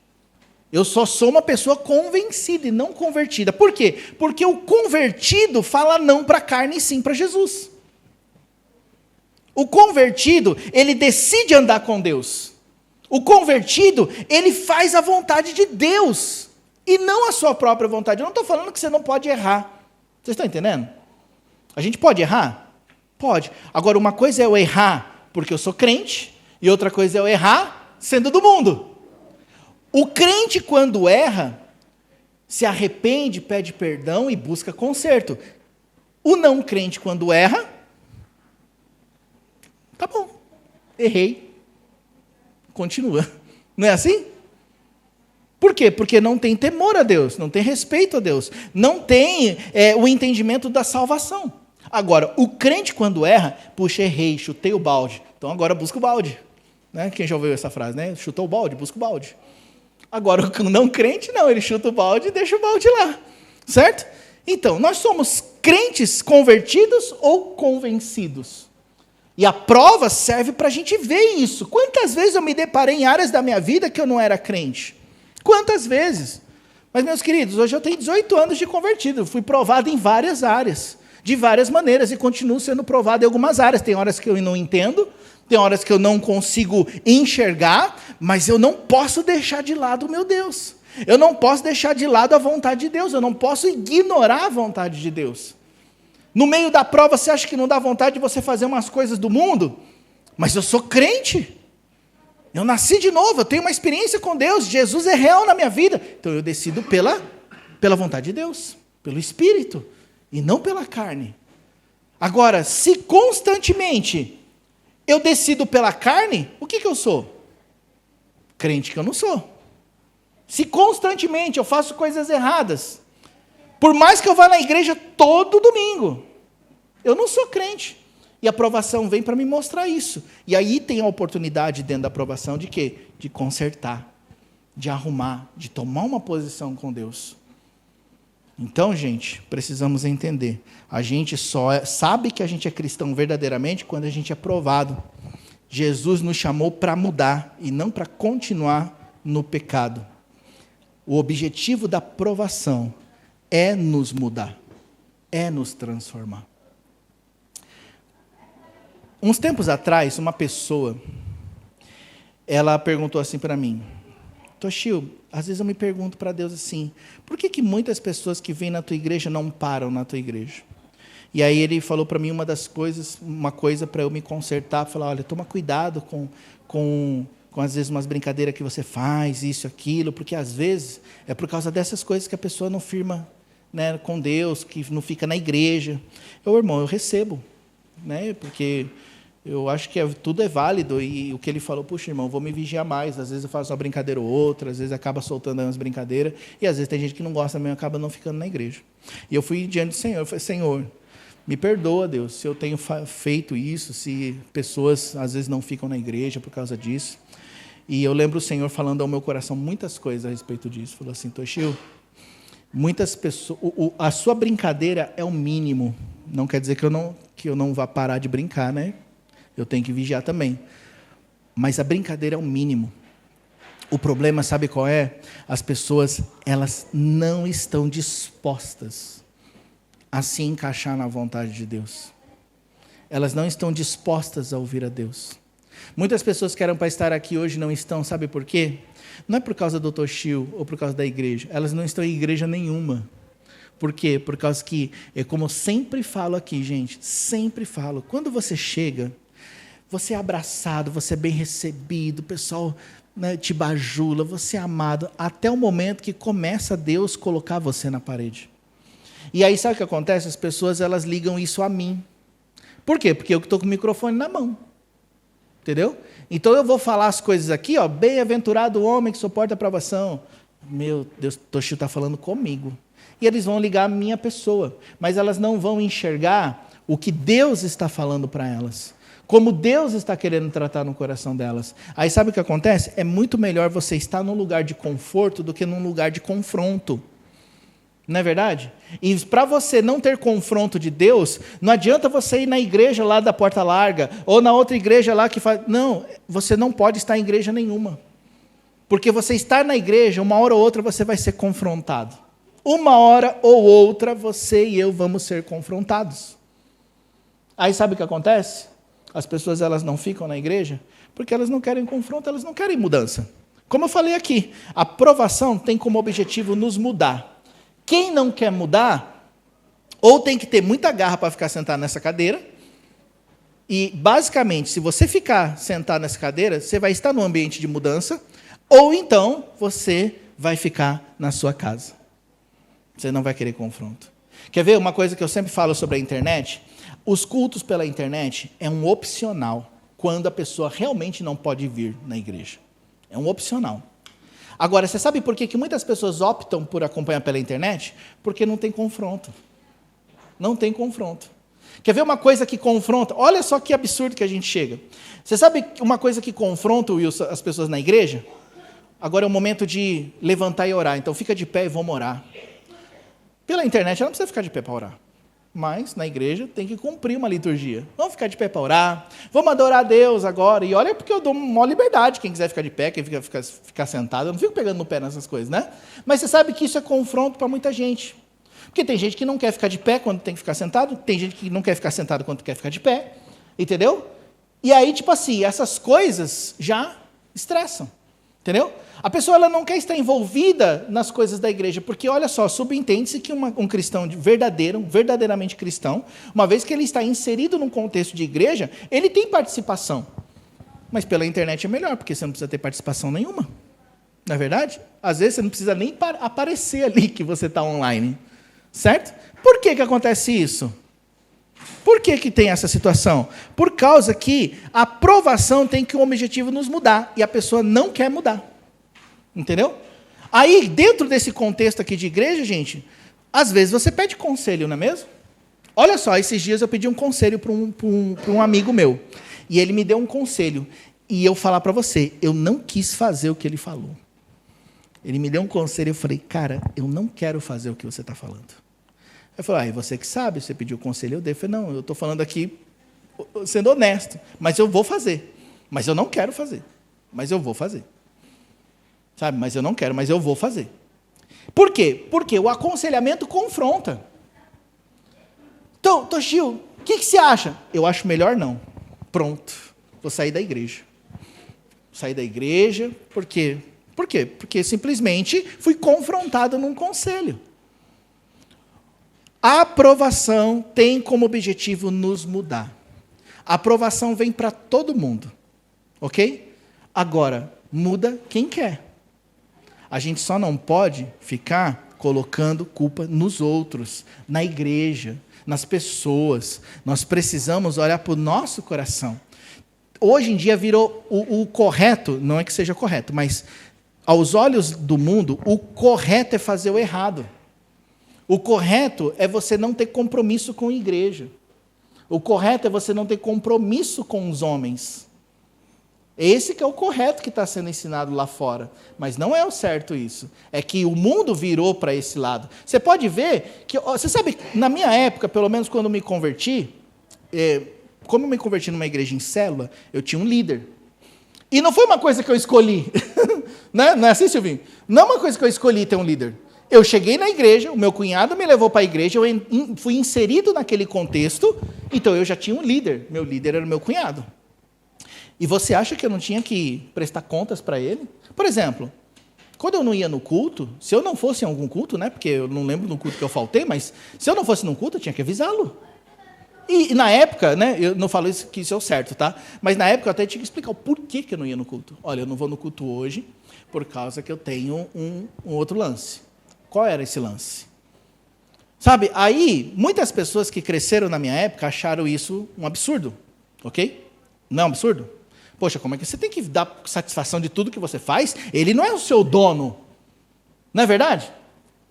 Eu só sou uma pessoa convencida e não convertida. Por quê? Porque o convertido fala não para a carne e sim para Jesus. O convertido, ele decide andar com Deus. O convertido, ele faz a vontade de Deus e não a sua própria vontade. Eu não estou falando que você não pode errar. Vocês estão entendendo? A gente pode errar? Pode. Agora, uma coisa é eu errar porque eu sou crente e outra coisa é eu errar sendo do mundo. O crente, quando erra, se arrepende, pede perdão e busca conserto. O não crente, quando erra, tá bom, errei, continua. Não é assim? Por quê? Porque não tem temor a Deus, não tem respeito a Deus, não tem o entendimento da salvação. Agora, o crente quando erra, puxa, errei, chutei o balde, então agora busca o balde. Né? Quem já ouviu essa frase, né? Chutou o balde, busca o balde. Agora, o não crente, não, ele chuta o balde e deixa o balde lá, certo? Então, nós somos crentes convertidos ou convencidos? E a prova serve para a gente ver isso. Quantas vezes eu me deparei em áreas da minha vida que eu não era crente? Quantas vezes? Mas, meus queridos, hoje eu tenho 18 anos de convertido. Eu fui provado em várias áreas, de várias maneiras, e continuo sendo provado em algumas áreas. Tem horas que eu não entendo, tem horas que eu não consigo enxergar, mas eu não posso deixar de lado o meu Deus. Eu não posso deixar de lado a vontade de Deus. Eu não posso ignorar a vontade de Deus. No meio da prova, você acha que não dá vontade de você fazer umas coisas do mundo? Mas eu sou crente. Eu nasci de novo, eu tenho uma experiência com Deus. Jesus é real na minha vida. Então eu decido pela vontade de Deus, pelo Espírito, e não pela carne. Agora, se constantemente eu decido pela carne, o que eu sou? Crente que eu não sou. Se constantemente eu faço coisas erradas, por mais que eu vá na igreja todo domingo, eu não sou crente. E a aprovação vem para me mostrar isso. E aí tem a oportunidade dentro da aprovação de quê? De consertar, de arrumar, de tomar uma posição com Deus. Então, gente, precisamos entender. A gente só sabe que a gente é cristão verdadeiramente quando a gente é provado. Jesus nos chamou para mudar e não para continuar no pecado. O objetivo da provação é nos mudar, é nos transformar. Uns tempos atrás, uma pessoa, ela perguntou assim para mim: Toshio, às vezes eu me pergunto para Deus assim, por que muitas pessoas que vêm na tua igreja não param na tua igreja? E aí ele falou para mim uma coisa para eu me consertar, falar: olha, toma cuidado com às vezes umas brincadeiras que você faz, isso, aquilo, porque às vezes é por causa dessas coisas que a pessoa não firma, né, com Deus, que não fica na igreja. Irmão, eu recebo, né, porque eu acho que tudo é válido, e o que ele falou: puxa, irmão, vou me vigiar mais, às vezes eu faço uma brincadeira ou outra, às vezes acaba soltando umas brincadeiras, e às vezes tem gente que não gosta mesmo, acaba não ficando na igreja. E eu fui diante do Senhor, eu falei: Senhor, me perdoa, Deus, se eu tenho feito isso, se pessoas às vezes não ficam na igreja por causa disso. E eu lembro o Senhor falando ao meu coração muitas coisas a respeito disso. Falou assim: Toshio, muitas pessoas, a sua brincadeira é o mínimo. Não quer dizer que eu não vá parar de brincar, né? Eu tenho que vigiar também. Mas a brincadeira é o mínimo. O problema, sabe qual é? As pessoas, elas não estão dispostas a se encaixar na vontade de Deus. Elas não estão dispostas a ouvir a Deus. Muitas pessoas que eram para estar aqui hoje não estão, sabe por quê? Não é por causa do Toshio ou por causa da igreja. Elas não estão em igreja nenhuma. Por quê? Por causa que, como eu sempre falo aqui, gente, sempre falo, quando você chega, você é abraçado, você é bem recebido, o pessoal, né, te bajula, você é amado, até o momento que começa Deus colocar você na parede. E aí sabe o que acontece? As pessoas, elas ligam isso a mim. Por quê? Porque eu estou com o microfone na mão. Entendeu? Então eu vou falar as coisas aqui, ó, bem-aventurado o homem que suporta a provação. Meu Deus, Toshio está falando comigo. E eles vão ligar a minha pessoa, mas elas não vão enxergar o que Deus está falando para elas, como Deus está querendo tratar no coração delas. Aí sabe o que acontece? É muito melhor você estar num lugar de conforto do que num lugar de confronto. Não é verdade? E para você não ter confronto de Deus, não adianta você ir na igreja lá da Porta Larga, ou na outra igreja lá que faz... Não, você não pode estar em igreja nenhuma. Porque você estar na igreja, uma hora ou outra você vai ser confrontado. Uma hora ou outra você e eu vamos ser confrontados. Aí sabe o que acontece? As pessoas, elas não ficam na igreja porque elas não querem confronto, elas não querem mudança. Como eu falei aqui, a provação tem como objetivo nos mudar. Quem não quer mudar, ou tem que ter muita garra para ficar sentado nessa cadeira, e basicamente, se você ficar sentado nessa cadeira, você vai estar num ambiente de mudança, ou então você vai ficar na sua casa. Você não vai querer confronto. Quer ver uma coisa que eu sempre falo sobre a internet? Os cultos pela internet é um opcional, quando a pessoa realmente não pode vir na igreja. É um opcional. Agora, você sabe por que muitas pessoas optam por acompanhar pela internet? Porque não tem confronto. Não tem confronto. Quer ver uma coisa que confronta? Olha só que absurdo que a gente chega. Você sabe uma coisa que confronta, Wilson, as pessoas na igreja? Agora é o momento de levantar e orar. Então fica de pé e vamos orar. Pela internet, ela não precisa ficar de pé para orar. mas na igreja tem que cumprir uma liturgia. Vamos ficar de pé para orar, vamos adorar a Deus agora. E olha, porque eu dou uma liberdade, quem quiser ficar de pé, quem ficar sentado, eu não fico pegando no pé nessas coisas, né? Mas você sabe que isso é confronto para muita gente. Porque tem gente que não quer ficar de pé quando tem que ficar sentado, tem gente que não quer ficar sentado quando quer ficar de pé, entendeu? E aí, tipo assim, essas coisas já estressam, entendeu? A pessoa ela não quer estar envolvida nas coisas da igreja, porque, olha só, subentende-se que um cristão verdadeiramente cristão, uma vez que ele está inserido num contexto de igreja, ele tem participação. Mas pela internet é melhor, porque você não precisa ter participação nenhuma. Não é verdade? Às vezes você não precisa nem aparecer ali que você está online. Certo? Por que acontece isso? Por que tem essa situação? Por causa que a aprovação tem que um objetivo nos mudar, e a pessoa não quer mudar. Entendeu? Aí, dentro desse contexto aqui de igreja, gente, às vezes você pede conselho, não é mesmo? Olha só, esses dias eu pedi um conselho para um amigo meu, e ele me deu um conselho, e eu falar para você, eu não quis fazer o que ele falou. Ele me deu um conselho, eu falei, cara, eu não quero fazer o que você está falando. Ele falou, você que sabe, você pediu conselho, eu dei. Eu falei, não, eu estou falando aqui sendo honesto, mas eu vou fazer. Mas eu não quero fazer, mas eu vou fazer. Sabe, mas eu não quero, mas eu vou fazer. Por quê? Porque o aconselhamento confronta. Então, Toshio, o que você acha? Eu acho melhor não. Pronto, vou sair da igreja. Sair da igreja, por quê? Por quê? Porque simplesmente fui confrontado num conselho. A aprovação tem como objetivo nos mudar. A aprovação vem para todo mundo, ok? Agora, muda quem quer. A gente só não pode ficar colocando culpa nos outros, na igreja, nas pessoas. Nós precisamos olhar para o nosso coração. Hoje em dia virou o correto, não é que seja correto, mas aos olhos do mundo, o correto é fazer o errado. O correto é você não ter compromisso com a igreja. O correto é você não ter compromisso com os homens. Esse que é o correto que está sendo ensinado lá fora. Mas não é o certo isso. É que o mundo virou para esse lado. Você pode ver que... Você sabe, na minha época, pelo menos quando eu me converti, como eu me converti numa igreja em célula, eu tinha um líder. E não foi uma coisa que eu escolhi. Não é assim, Silvinho? Não é uma coisa que eu escolhi ter um líder. Eu cheguei na igreja, o meu cunhado me levou para a igreja, eu fui inserido naquele contexto, então eu já tinha um líder. Meu líder era o meu cunhado. E você acha que eu não tinha que prestar contas para ele? Por exemplo, quando eu não ia no culto, se eu não fosse em algum culto, né, porque eu não lembro do culto que eu faltei, mas se eu não fosse num culto, eu tinha que avisá-lo. E na época, né, eu não falo isso, que isso é o certo, tá? Mas na época eu até tinha que explicar o porquê que eu não ia no culto. Olha, eu não vou no culto hoje por causa que eu tenho um outro lance. Qual era esse lance? Sabe, aí, muitas pessoas que cresceram na minha época acharam isso um absurdo, ok? Não é um absurdo? Poxa, como é que você tem que dar satisfação de tudo que você faz? Ele não é o seu dono. Não é verdade?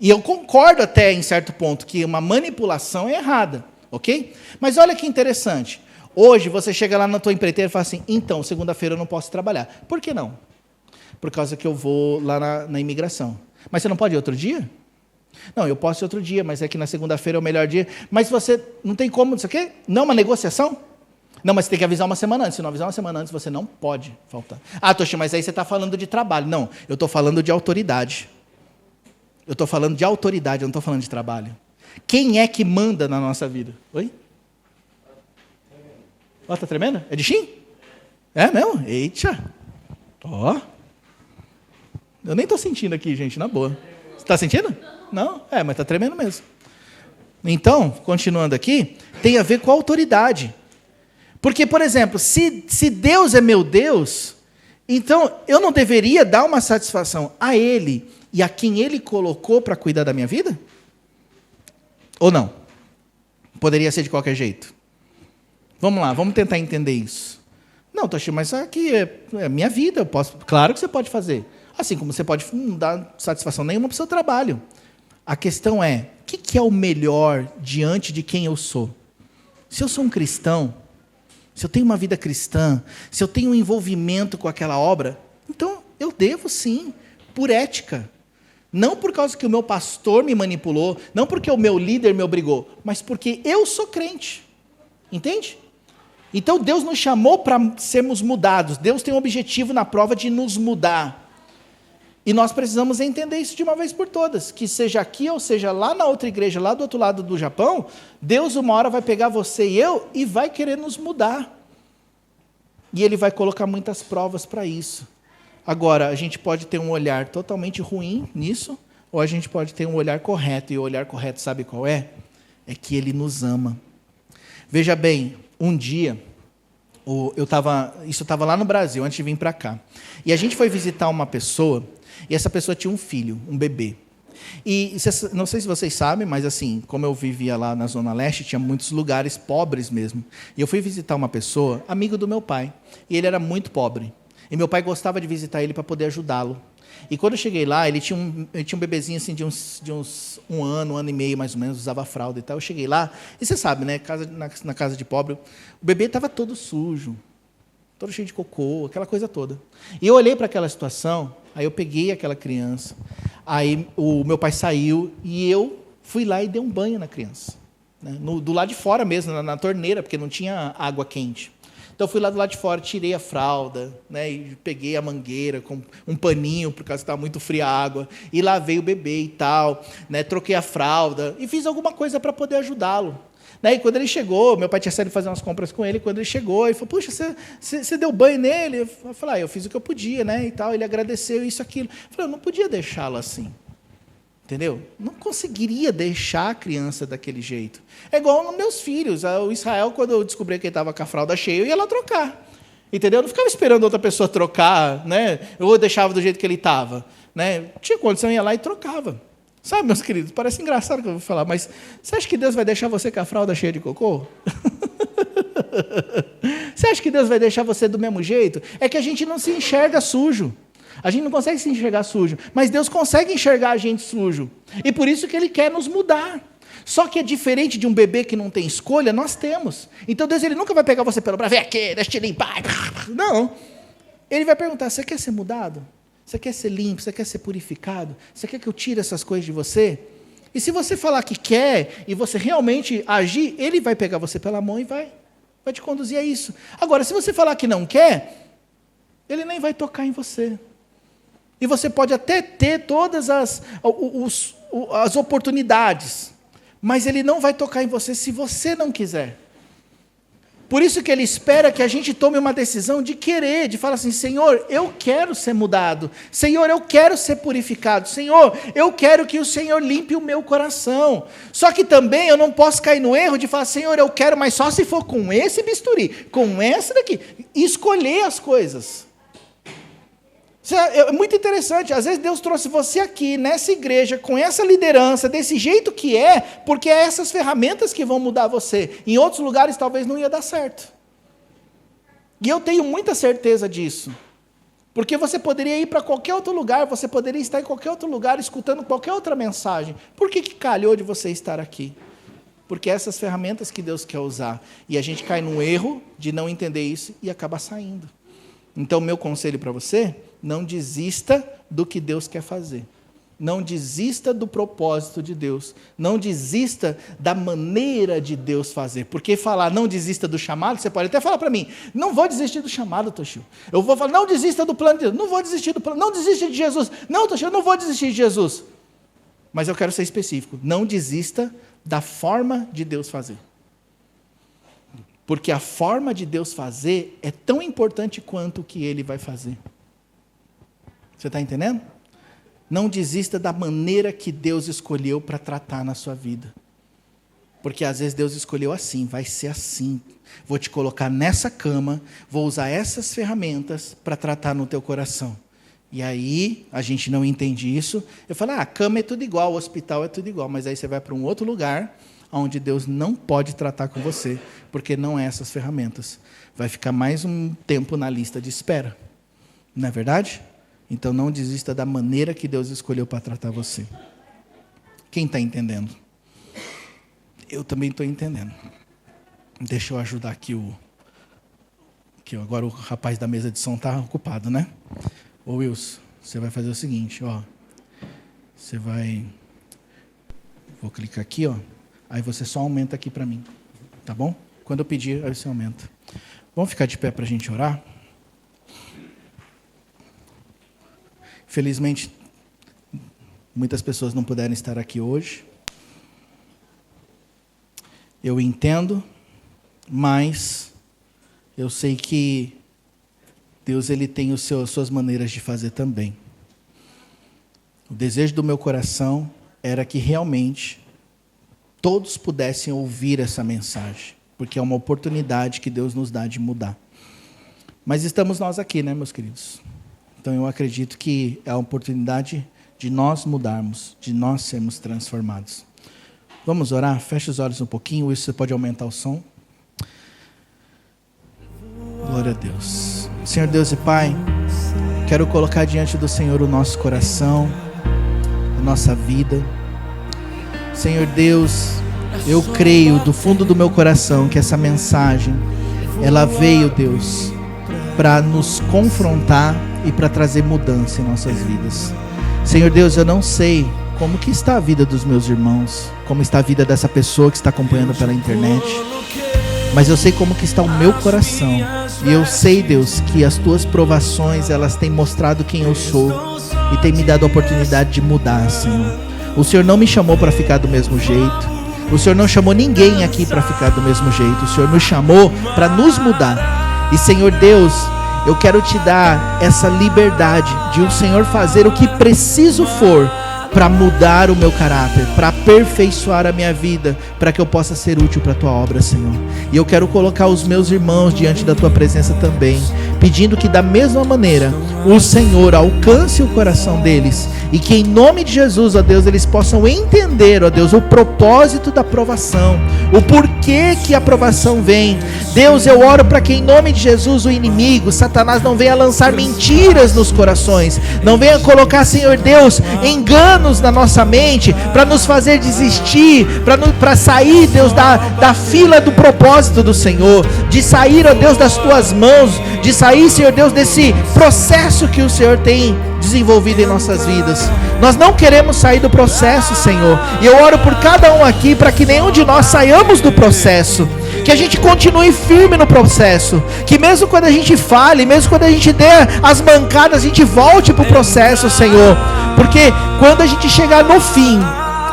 E eu concordo até, em certo ponto, que uma manipulação é errada, ok? Mas olha que interessante. Hoje, você chega lá na tua empreiteira e fala assim, então, segunda-feira eu não posso trabalhar. Por que não? Por causa que eu vou lá na imigração. Mas você não pode ir outro dia? Não, eu posso ir outro dia, mas é que na segunda-feira é o melhor dia. Mas você não tem como, não sei o quê? Não é uma negociação? Não, mas você tem que avisar uma semana antes. Se não avisar uma semana antes, você não pode faltar. Ah, Toshi, mas aí você está falando de trabalho. Não, eu estou falando de autoridade. Eu estou falando de autoridade, eu não estou falando de trabalho. Quem é que manda na nossa vida? Oi? Ó, tá tremendo? É de Shin? É mesmo? Eita! Ó. Eu nem estou sentindo aqui, gente, na boa. Você está sentindo? Não? Mas está tremendo mesmo. Então, continuando aqui, tem a ver com a autoridade. Porque, por exemplo, se Deus é meu Deus, então eu não deveria dar uma satisfação a Ele e a quem Ele colocou para cuidar da minha vida? Ou não? Poderia ser de qualquer jeito. Vamos lá, vamos tentar entender isso. Não, Toshi, mas aqui é minha vida, eu posso. Claro que você pode fazer. Assim como você pode não dar satisfação nenhuma para o seu trabalho. A questão é, o que é o melhor diante de quem eu sou? Se eu sou um cristão, se eu tenho uma vida cristã, se eu tenho um envolvimento com aquela obra, então eu devo sim, por ética. Não por causa que o meu pastor me manipulou, não porque o meu líder me obrigou, mas porque eu sou crente. Entende? Então Deus nos chamou para sermos mudados. Deus tem um objetivo na prova de nos mudar. E nós precisamos entender isso de uma vez por todas. Que seja aqui ou seja lá na outra igreja, lá do outro lado do Japão, Deus uma hora vai pegar você e eu e vai querer nos mudar. E Ele vai colocar muitas provas para isso. Agora, a gente pode ter um olhar totalmente ruim nisso, ou a gente pode ter um olhar correto. E o olhar correto, sabe qual é? É que Ele nos ama. Veja bem, um dia, isso estava lá no Brasil, antes de vir para cá. E a gente foi visitar uma pessoa, e essa pessoa tinha um filho, um bebê. E não sei se vocês sabem, mas assim, como eu vivia lá na Zona Leste, tinha muitos lugares pobres mesmo. E eu fui visitar uma pessoa, amigo do meu pai, e ele era muito pobre. E meu pai gostava de visitar ele para poder ajudá-lo. E quando eu cheguei lá, ele tinha um bebezinho assim de uns um ano e meio mais ou menos, usava fralda e tal. Eu cheguei lá, e você sabe, né, na casa de pobre, o bebê estava todo sujo, todo cheio de cocô, aquela coisa toda. E eu olhei para aquela situação, aí eu peguei aquela criança, aí o meu pai saiu e eu fui lá e dei um banho na criança, né, do lado de fora mesmo, na torneira, porque não tinha água quente. Então, eu fui lá do lado de fora, tirei a fralda, né, e peguei a mangueira com um paninho, por causa que estava muito fria a água, e lavei o bebê e tal, né, troquei a fralda, e fiz alguma coisa para poder ajudá-lo. Né, e quando ele chegou, meu pai tinha saído fazer umas compras com ele, quando ele chegou, ele falou, puxa, você deu banho nele? Eu falei, eu fiz o que eu podia, né, e tal. Ele agradeceu isso, aquilo. Eu falei, eu não podia deixá-lo assim. Entendeu? Não conseguiria deixar a criança daquele jeito. É igual nos meus filhos. O Israel, quando eu descobri que ele estava com a fralda cheia, eu ia lá trocar. Entendeu? Eu não ficava esperando outra pessoa trocar, né? Eu deixava do jeito que ele estava. Né? Tinha condição, eu ia lá e trocava. Sabe, meus queridos? Parece engraçado o que eu vou falar, mas você acha que Deus vai deixar você com a fralda cheia de cocô? Você acha que Deus vai deixar você do mesmo jeito? É que a gente não se enxerga sujo. A gente não consegue se enxergar sujo, mas Deus consegue enxergar a gente sujo. E por isso que Ele quer nos mudar. Só que é diferente de um bebê que não tem escolha, nós temos. Então Deus ele nunca vai pegar você pelo braço, vem aqui, deixa eu te limpar. Não. Ele vai perguntar, você quer ser mudado? Você quer ser limpo? Você quer ser purificado? Você quer que eu tire essas coisas de você? E se você falar que quer, e você realmente agir, Ele vai pegar você pela mão e vai te conduzir a isso. Agora, se você falar que não quer, Ele nem vai tocar em você. E você pode até ter todas as oportunidades, mas Ele não vai tocar em você se você não quiser. Por isso que Ele espera que a gente tome uma decisão de querer, de falar assim, Senhor, eu quero ser mudado. Senhor, eu quero ser purificado. Senhor, eu quero que o Senhor limpe o meu coração. Só que também eu não posso cair no erro de falar, Senhor, eu quero, mas só se for com esse bisturi, com essa daqui. E escolher as coisas. É muito interessante, às vezes Deus trouxe você aqui, nessa igreja, com essa liderança, desse jeito que é, porque é essas ferramentas que vão mudar você. Em outros lugares talvez não ia dar certo. E eu tenho muita certeza disso. Porque você poderia ir para qualquer outro lugar, você poderia estar em qualquer outro lugar, escutando qualquer outra mensagem. Por que calhou de você estar aqui? Porque é essas ferramentas que Deus quer usar. E a gente cai no erro de não entender isso e acaba saindo. Então, meu conselho para você, não desista do que Deus quer fazer. Não desista do propósito de Deus. Não desista da maneira de Deus fazer. Porque falar não desista do chamado, você pode até falar para mim, não vou desistir do chamado, Toshio. Eu vou falar, não desista do plano de Deus. Não vou desistir do plano, não desista de Jesus. Não, Toshio, eu não vou desistir de Jesus. Mas eu quero ser específico. Não desista da forma de Deus fazer. Porque a forma de Deus fazer é tão importante quanto o que Ele vai fazer. Você está entendendo? Não desista da maneira que Deus escolheu para tratar na sua vida. Porque às vezes Deus escolheu assim, vai ser assim. Vou te colocar nessa cama, vou usar essas ferramentas para tratar no teu coração. E aí, a gente não entende isso. Eu falo, a cama é tudo igual, o hospital é tudo igual. Mas aí você vai para um outro lugar, onde Deus não pode tratar com você, porque não é essas ferramentas. Vai ficar mais um tempo na lista de espera. Não é verdade? Então não desista da maneira que Deus escolheu para tratar você. Quem está entendendo? Eu também estou entendendo. Deixa eu ajudar aqui que agora o rapaz da mesa de som está ocupado, né? Ô Wilson, você vai fazer o seguinte, ó. Você vai... Vou clicar aqui, ó. Aí você só aumenta aqui para mim. Tá bom? Quando eu pedir, aí você aumenta. Vamos ficar de pé para a gente orar? Felizmente, muitas pessoas não puderam estar aqui hoje. Eu entendo, mas eu sei que Deus ele tem as suas maneiras de fazer também. O desejo do meu coração era que realmente todos pudessem ouvir essa mensagem, porque é uma oportunidade que Deus nos dá de mudar. Mas estamos nós aqui, né, meus queridos? Então eu acredito que é a oportunidade de nós mudarmos, de nós sermos transformados. Vamos orar? Feche os olhos um pouquinho, isso você pode aumentar o som. Glória a Deus. Senhor Deus e Pai, quero colocar diante do Senhor o nosso coração, a nossa vida. Senhor Deus, eu creio do fundo do meu coração que essa mensagem, ela veio, Deus, para nos confrontar e para trazer mudança em nossas vidas. Senhor Deus, eu não sei como que está a vida dos meus irmãos, como está a vida dessa pessoa que está acompanhando pela internet, mas eu sei como que está o meu coração, e eu sei, Deus, que as tuas provações, elas têm mostrado quem eu sou, e têm me dado a oportunidade de mudar, Senhor. O Senhor não me chamou para ficar do mesmo jeito, o Senhor não chamou ninguém aqui para ficar do mesmo jeito, o Senhor nos chamou para nos mudar, e Senhor Deus, eu quero te dar essa liberdade de o Senhor fazer o que preciso for para mudar o meu caráter, para aperfeiçoar a minha vida, para que eu possa ser útil para a tua obra, Senhor. E eu quero colocar os meus irmãos diante da tua presença também, pedindo que da mesma maneira o Senhor alcance o coração deles e que em nome de Jesus, ó Deus, eles possam entender, ó Deus, o propósito da provação, o porquê que a provação vem. Deus, eu oro para que em nome de Jesus o inimigo, Satanás, não venha lançar mentiras nos corações, não venha colocar, Senhor Deus, engano na nossa mente, para nos fazer desistir, para sair, Deus, da fila do propósito do Senhor, de sair, ó Deus, das tuas mãos, de sair, Senhor Deus, desse processo que o Senhor tem desenvolvido em nossas vidas. Nós não queremos sair do processo, Senhor, e eu oro por cada um aqui, para que nenhum de nós saiamos do processo, que a gente continue firme no processo, que mesmo quando a gente fale, mesmo quando a gente dê as mancadas, a gente volte para o processo, Senhor, porque quando a gente chegar no fim,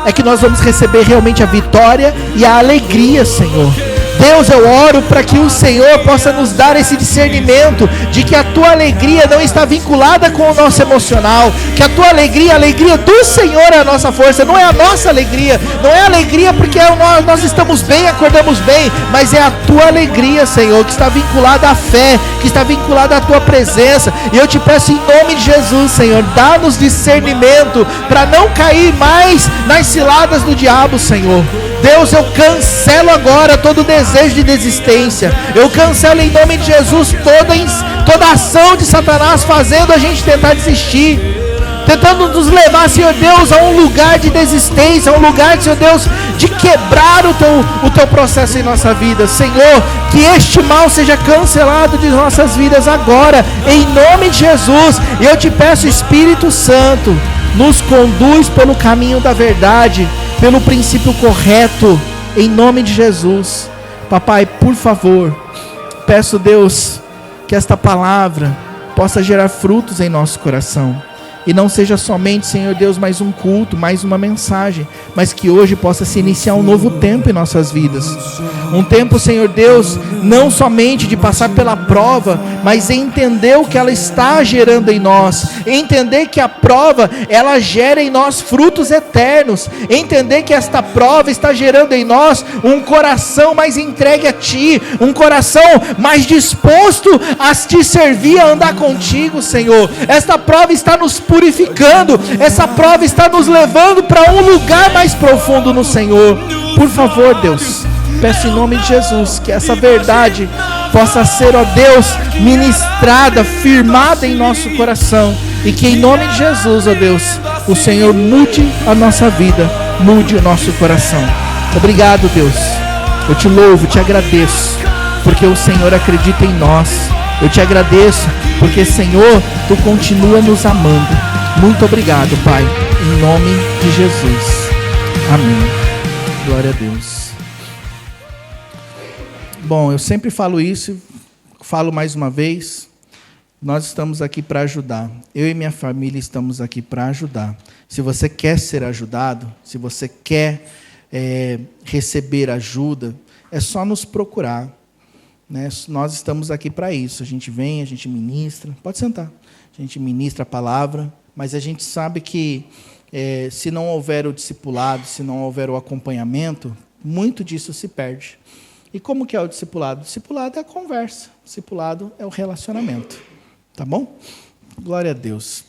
é que nós vamos receber realmente a vitória e a alegria, Senhor. Deus, eu oro para que o Senhor possa nos dar esse discernimento de que a tua alegria não está vinculada com o nosso emocional, que a tua alegria, a alegria do Senhor é a nossa força, não é a nossa alegria, não é alegria porque nós estamos bem, acordamos bem, mas é a tua alegria, Senhor, que está vinculada à fé, que está vinculada à tua presença. E eu te peço em nome de Jesus, Senhor, dá-nos discernimento para não cair mais nas ciladas do diabo, Senhor. Deus, eu cancelo agora todo desejo de desistência. Eu cancelo em nome de Jesus toda ação de Satanás fazendo a gente tentar desistir, tentando nos levar, Senhor Deus, a um lugar de desistência, a um lugar, Senhor Deus, de quebrar o teu processo em nossa vida. Senhor, que este mal seja cancelado de nossas vidas agora, em nome de Jesus. E eu te peço, Espírito Santo, nos conduz pelo caminho da verdade, pelo princípio correto, em nome de Jesus. Papai, por favor, peço, Deus, que esta palavra possa gerar frutos em nosso coração, e não seja somente, Senhor Deus, mais um culto, mais uma mensagem, mas que hoje possa se iniciar um novo tempo em nossas vidas, um tempo, Senhor Deus, não somente de passar pela prova, mas entender o que ela está gerando em nós, entender que a prova, ela gera em nós frutos eternos, entender que esta prova está gerando em nós um coração mais entregue a Ti, um coração mais disposto a Te servir, a andar contigo, Senhor. Esta prova está nos purificando, essa prova está nos levando para um lugar mais profundo no Senhor. Por favor, Deus, peço em nome de Jesus que essa verdade possa ser, ó Deus, ministrada, firmada em nosso coração, e que em nome de Jesus, ó Deus, o Senhor mude a nossa vida, mude o nosso coração. Obrigado, Deus, eu te louvo, te agradeço, porque o Senhor acredita em nós. Eu te agradeço porque, Senhor, Tu continua nos amando. Muito obrigado, Pai, em nome de Jesus. Amém. Glória a Deus. Bom, eu sempre falo isso, falo mais uma vez. Nós estamos aqui para ajudar. Eu e minha família estamos aqui para ajudar. Se você quer ser ajudado, se você quer receber ajuda, é só nos procurar. Né? Nós estamos aqui para isso. A gente vem, a gente ministra. Pode sentar. A gente ministra a palavra, mas a gente sabe que se não houver o discipulado, se não houver o acompanhamento, muito disso se perde. E como que é o discipulado? O discipulado é a conversa. O discipulado é o relacionamento. Tá bom? Glória a Deus.